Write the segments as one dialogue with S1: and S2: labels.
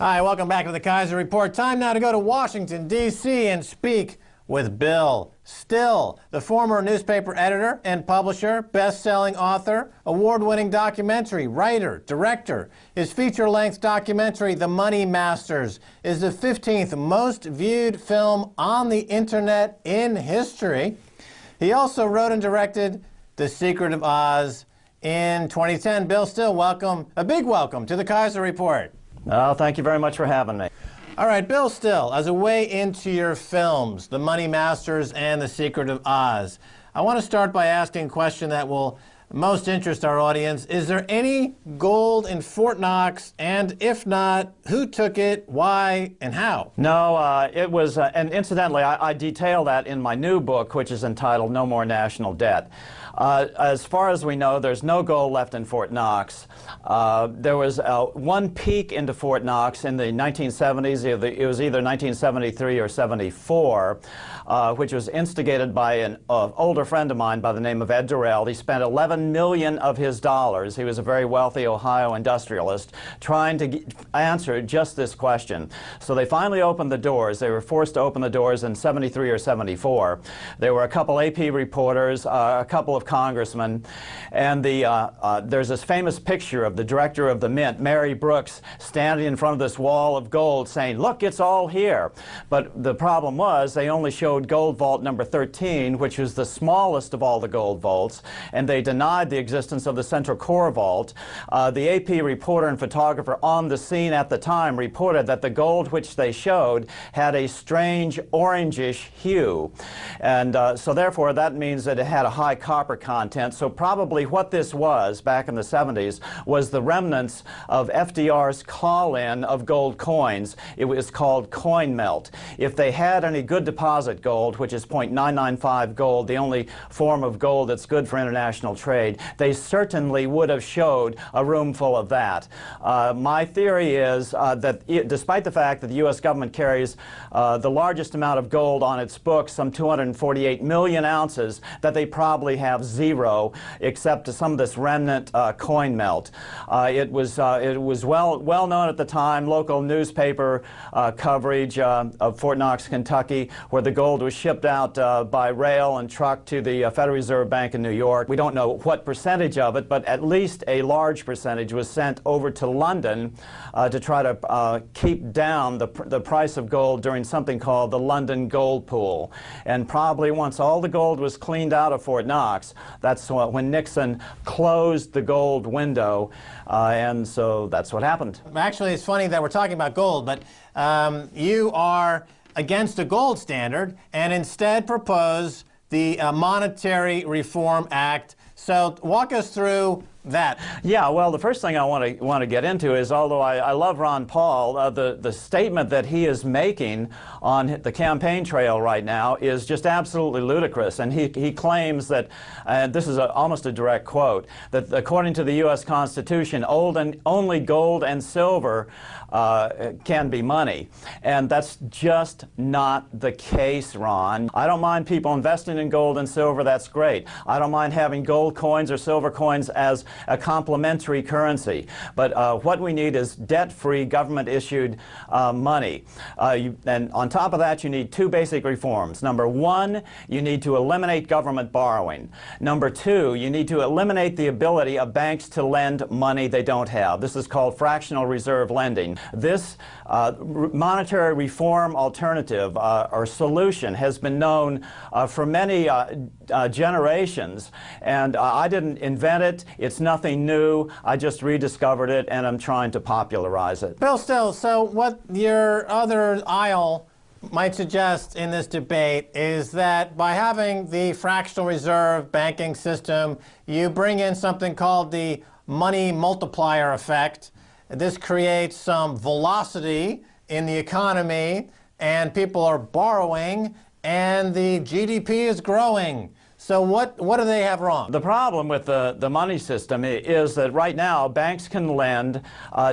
S1: Hi, welcome back to the Kaiser Report. Time now to go to Washington, D.C. and speak with Bill Still, the former newspaper editor and publisher, best-selling author, award-winning documentary writer, director. His feature-length documentary, The Money Masters, is the 15th most viewed film on the internet in history. He also wrote and directed The Secret of Oz in 2010. Bill Still, welcome, a big welcome to the Kaiser Report.
S2: Oh, thank you very much for having me.
S1: All right, Bill Still, as a way into your films, The Money Masters and The Secret of Oz, I want to start by asking a question that will most interest our audience. Is there any gold in Fort Knox? And if not, who took it, why, and how?
S2: No, it was, and incidentally, I detail that in my new book, which is entitled No More National Debt. As far as we know, there's no gold left in Fort Knox. There was one peek into Fort Knox in the 1970s. It was either 1973 or 74, which was instigated by an older friend of mine by the name of Ed Durrell. He spent $11 million of his dollars. He was a very wealthy Ohio industrialist trying to answer just this question. So they finally opened the doors. They were forced to open the doors in 73 or 74. There were a couple AP reporters, a couple of congressmen, and there's this famous picture of the director of the Mint, Mary Brooks, standing in front of this wall of gold saying, "Look, it's all here." But the problem was they only showed gold vault number 13, which was the smallest of all the gold vaults, and they denied the existence of the central core vault. The AP reporter and photographer on the scene at the time reported that the gold which they showed had a strange orangish hue, and so therefore that means that it had a high copper content. So probably what this was back in the 70s was the remnants of FDR's call-in of gold coins. It was called coin melt. If they had any good deposit gold, which is .995 gold, the only form of gold that's good for international trade, they certainly would have showed a room full of that. My theory is that despite the fact that the U.S. government carries the largest amount of gold on its books, some 248 million ounces, that they probably have zero, except to some of this remnant coin melt. It was well known at the time, local newspaper coverage of Fort Knox, Kentucky, where the gold was shipped out by rail and truck to the Federal Reserve Bank in New York. We don't know what percentage of it, but at least a large percentage was sent over to London to try to keep down the price of gold during something called the London Gold Pool. And probably once all the gold was cleaned out of Fort Knox, that's when Nixon closed the gold window, and so that's what happened.
S1: Actually, it's funny that we're talking about gold, but you are against a gold standard and instead propose the Monetary Reform Act. So walk us through that.
S2: Yeah, well, the first thing I want to get into is, although I love Ron Paul, the statement that he is making on the campaign trail right now is just absolutely ludicrous. And he claims that, and this is almost a direct quote, that according to the U.S. Constitution, only gold and silver can be money. And that's just not the case, Ron. I don't mind people investing in gold and silver. That's great. I don't mind having gold coins or silver coins as a complementary currency. But what we need is debt-free, government-issued money. And on top of that, you need two basic reforms. Number one, you need to eliminate government borrowing. Number two, you need to eliminate the ability of banks to lend money they don't have. This is called fractional reserve lending. This monetary reform alternative or solution has been known for many generations, and I didn't invent it. It's nothing new. I just rediscovered it, and I'm trying to popularize it.
S1: Bill Still, so what your other aisle might suggest in this debate is that by having the fractional reserve banking system, you bring in something called the money multiplier effect. This creates some velocity in the economy, and people are borrowing, and the GDP is growing. So what do they have wrong?
S2: The problem with the money system is that right now banks can lend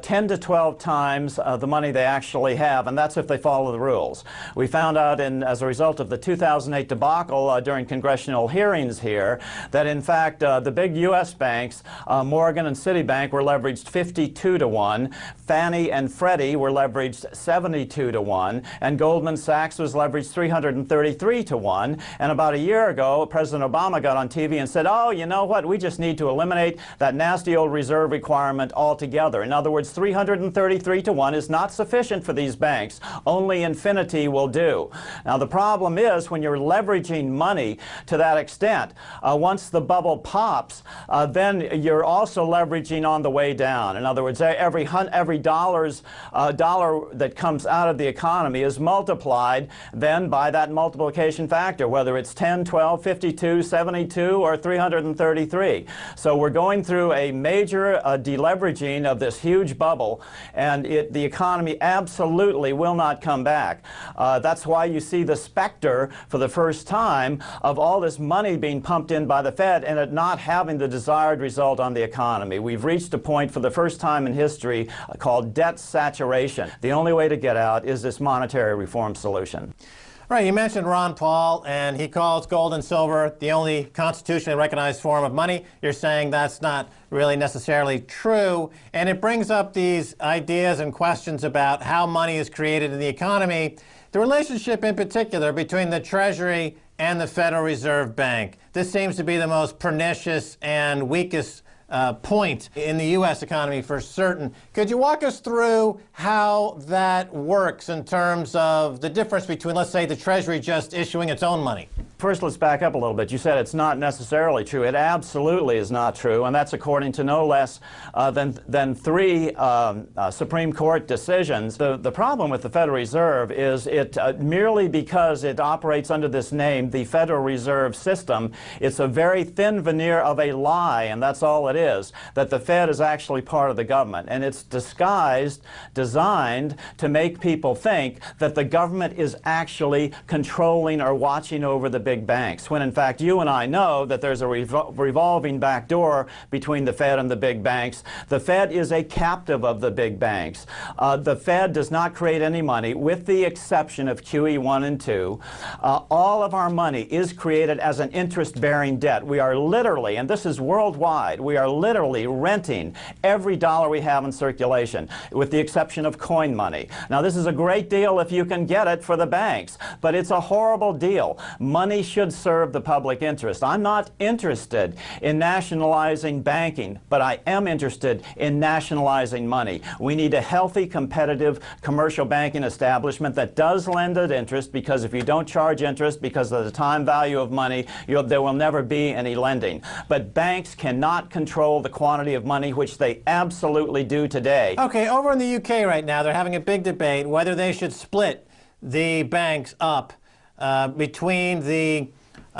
S2: 10 to 12 times the money they actually have, and that's if they follow the rules. We found out as a result of the 2008 debacle during congressional hearings here that in fact the big U.S. banks, Morgan and Citibank, were leveraged 52 to 1, Fannie and Freddie were leveraged 72 to 1, and Goldman Sachs was leveraged 333 to 1, and about a year ago President Obama got on TV and said, oh, you know what, we just need to eliminate that nasty old reserve requirement altogether. In other words, 333 to 1 is not sufficient for these banks. Only infinity will do. Now the problem is when you're leveraging money to that extent, once the bubble pops, then you're also leveraging on the way down. In other words, every dollar that comes out of the economy is multiplied then by that multiplication factor, whether it's 10, 12, 52, 72, or 333. So we're going through a major deleveraging of this huge bubble, and the economy absolutely will not come back. That's why you see the specter for the first time of all this money being pumped in by the Fed and it not having the desired result on the economy. We've reached a point for the first time in history called debt saturation. The only way to get out is this monetary reform solution.
S1: Right, you mentioned Ron Paul, and he calls gold and silver the only constitutionally recognized form of money. You're saying that's not really necessarily true, and it brings up these ideas and questions about how money is created in the economy, the relationship in particular between the Treasury and the Federal Reserve Bank. This seems to be the most pernicious and weakest point in the U.S. economy for certain. Could you walk us through how that works in terms of the difference between, let's say, the Treasury just issuing its own money?
S2: First, let's back up a little bit. You said it's not necessarily true. It absolutely is not true, and that's according to no less than 3 Supreme Court decisions. The problem with the Federal Reserve is it merely because it operates under this name, the Federal Reserve System, it's a very thin veneer of a lie, and that's all it is, that the Fed is actually part of the government. And it's designed to make people think that the government is actually controlling or watching over the big banks, when in fact you and I know that there's a revolving back door between the Fed and the big banks. The Fed is a captive of the big banks. The Fed does not create any money, with the exception of QE1 and 2. All of our money is created as an interest-bearing debt. We are literally, and this is worldwide, we are literally renting every dollar we have in circulation, with the exception of coin money. Now this is a great deal if you can get it for the banks, but it's a horrible deal. Money should serve the public interest. I'm not interested in nationalizing banking, but I am interested in nationalizing money. We need a healthy, competitive commercial banking establishment that does lend at interest, because if you don't charge interest because of the time value of money, there will never be any lending. But banks cannot control the quantity of money, which they absolutely do today.
S1: Okay, over in the UK right now, they're having a big debate whether they should split the banks up between the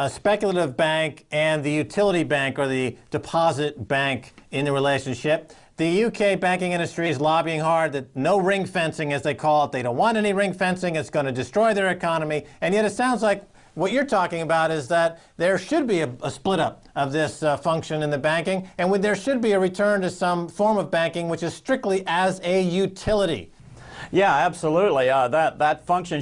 S1: speculative bank and the utility bank, or the deposit bank, in the relationship. The UK banking industry is lobbying hard that no ring fencing, as they call it. They don't want any ring fencing. It's going to destroy their economy. And yet it sounds like what you're talking about is that there should be a split up of this function in the banking, and there should be a return to some form of banking which is strictly as a utility.
S2: Yeah, absolutely. That function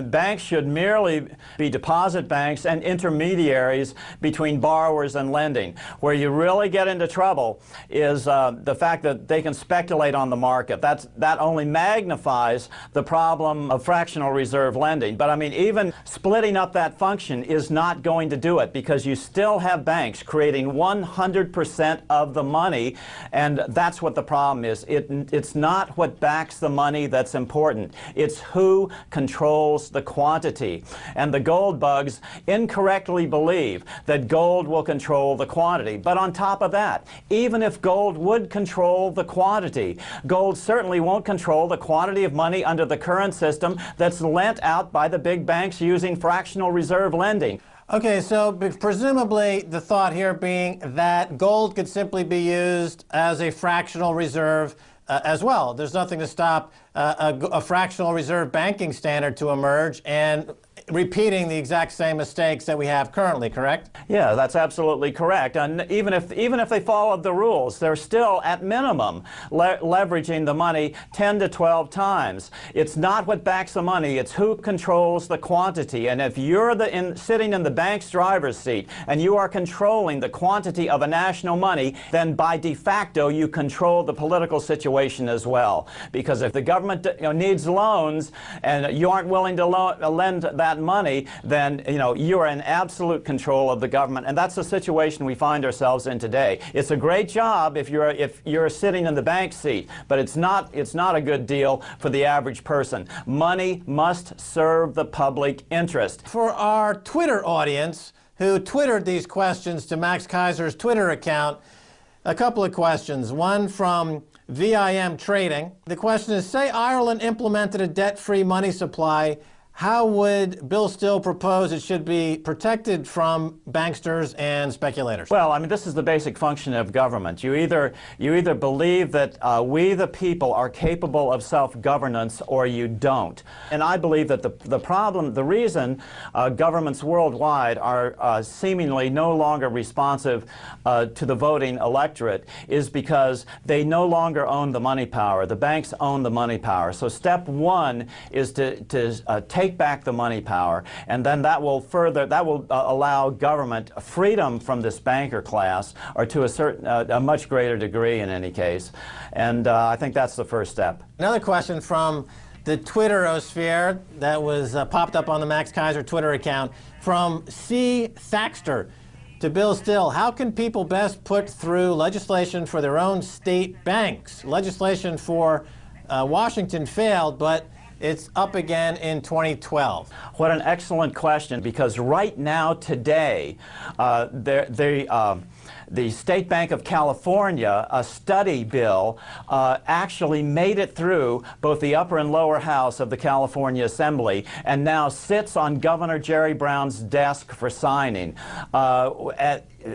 S2: banks should merely be deposit banks and intermediaries between borrowers and lending. Where you really get into trouble is the fact that they can speculate on the market. That only magnifies the problem of fractional reserve lending. But I mean, even splitting up that function is not going to do it, because you still have banks creating 100% of the money, and that's what the problem is. It's not what backs the money that's important. It's who controls the quantity. And the gold bugs incorrectly believe that gold will control the quantity. But on top of that, even if gold would control the quantity, gold certainly won't control the quantity of money under the current system that's lent out by the big banks using fractional reserve lending.
S1: Okay, so presumably the thought here being that gold could simply be used as a fractional reserve as well. There's nothing to stop a fractional reserve banking standard to emerge, and repeating the exact same mistakes that we have currently, correct?
S2: Yeah, that's absolutely correct. And even if they followed the rules, they're still, at minimum, leveraging the money 10 to 12 times. It's not what backs the money, it's who controls the quantity. And if you're sitting in the bank's driver's seat and you are controlling the quantity of a national money, then by de facto you control the political situation as well. Because if the government needs loans and you aren't willing to lend that money, then you are in absolute control of the government, and that's the situation we find ourselves in today. It's a great job if you're sitting in the bank seat, but it's not a good deal for the average person. Money must serve the public interest.
S1: For our Twitter audience who twittered these questions to Max Keiser's Twitter account, a couple of questions. One from VIM Trading. The question is, say Ireland implemented a debt-free money supply, how would Bill Still propose it should be protected from banksters and speculators?
S2: Well, I mean, this is the basic function of government. You either believe that we the people are capable of self-governance, or you don't. And I believe that the reason governments worldwide are seemingly no longer responsive to the voting electorate is because they no longer own the money power. The banks own the money power. So step one is to take back the money power, and then that will allow government freedom from this banker class, or to a much greater degree in any case. And I think that's the first step.
S1: Another question from the Twitterosphere that was popped up on the Max Keiser Twitter account from C. Thaxter to Bill Still. How can people best put through legislation for their own state banks? Legislation for Washington failed, but it's up again in 2012.
S2: What an excellent question, because right now, today, the State Bank of California, a study bill, actually made it through both the upper and lower house of the California Assembly and now sits on Governor Jerry Brown's desk for signing.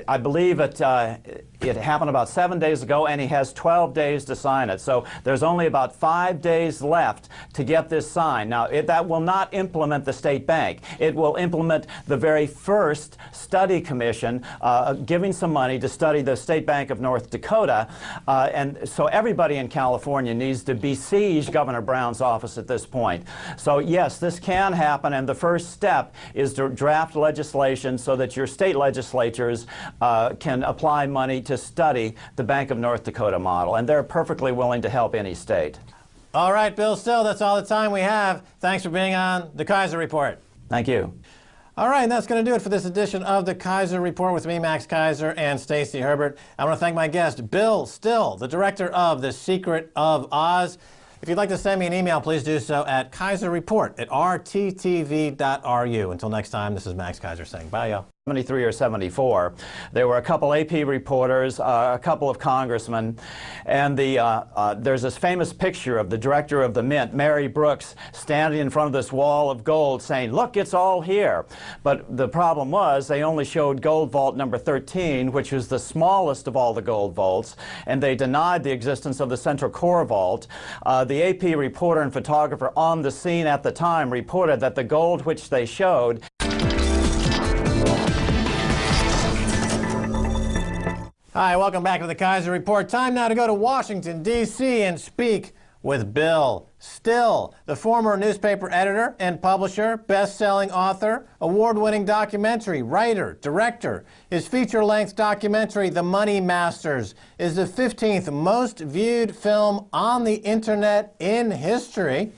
S2: I believe it happened about 7 days ago, and he has 12 days to sign it. So there's only about 5 days left to get this signed. Now, that will not implement the state bank. It will implement the very first study commission giving some money to study the State Bank of North Dakota. And so everybody in California needs to besiege Governor Brown's office at this point. So yes, this can happen, and the first step is to draft legislation so that your state legislatures can apply money to study the Bank of North Dakota model, and they're perfectly willing to help any state.
S1: All right, Bill Still, that's all the time we have. Thanks for being on the Keiser Report.
S2: Thank you.
S1: All right, and that's going to do it for this edition of the Keiser Report with me, Max Keiser, and Stacey Herbert. I want to thank my guest, Bill Still, the director of The Secret of Oz. If you'd like to send me an email, please do so at keiserreport@rttv.ru. Until next time, this is Max Keiser saying bye, y'all.
S2: 73 or 74. There were a couple AP reporters, a couple of congressmen, and there's this famous picture of the director of the Mint, Mary Brooks, standing in front of this wall of gold saying, "Look, it's all here." But the problem was they only showed gold vault number 13, which was the smallest of all the gold vaults, and they denied the existence of the central core vault. The AP reporter and photographer on the scene at the time reported that the gold which they showed
S1: Hi, welcome back to the Keiser Report. Time now to go to Washington, D.C. and speak with Bill Still, the former newspaper editor and publisher, best-selling author, award-winning documentary writer, director. His feature-length documentary, The Money Masters, is the 15th most viewed film on the internet in history.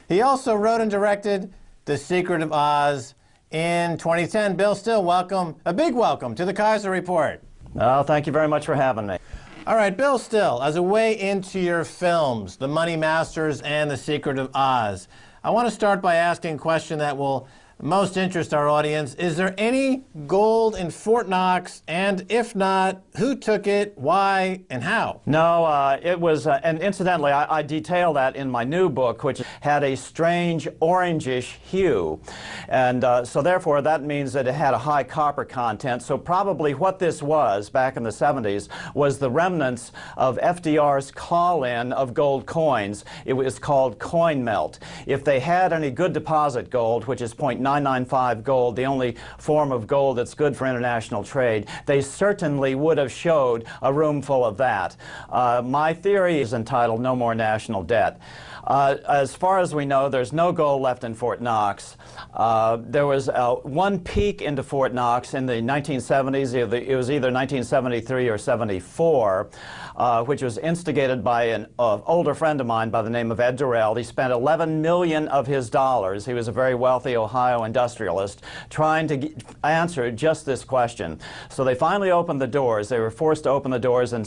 S1: He also wrote and directed The Secret of Oz in 2010. Bill Still, welcome, a big welcome to the Keiser Report.
S2: Oh, thank you very much for having me.
S1: All right, Bill Still, as a way into your films, The Money Masters and The Secret of Oz, I want to start by asking a question that will most interest our audience. Is there any gold in Fort Knox? And if not, who took it, why, and how?
S2: No, it was, and incidentally, I detail that in my new book, which had a strange orangish hue. And so therefore, that means that it had a high copper content. So probably what this was back in the 70s was the remnants of FDR's call-in of gold coins. It was called coin melt. If they had any good deposit gold, which is 0.9 995 gold, the only form of gold that's good for international trade, they certainly would have showed a room full of that. My theory is entitled No More National Debt. As far as we know, there's no gold left in Fort Knox. There was one peek into Fort Knox in the 1970s. It was either 1973 or 74, which was instigated by an older friend of mine by the name of Ed Durrell. He spent 11 million of his dollars. He was a very wealthy Ohio industrialist trying to answer just this question. So they finally opened the doors. They were forced to open the doors in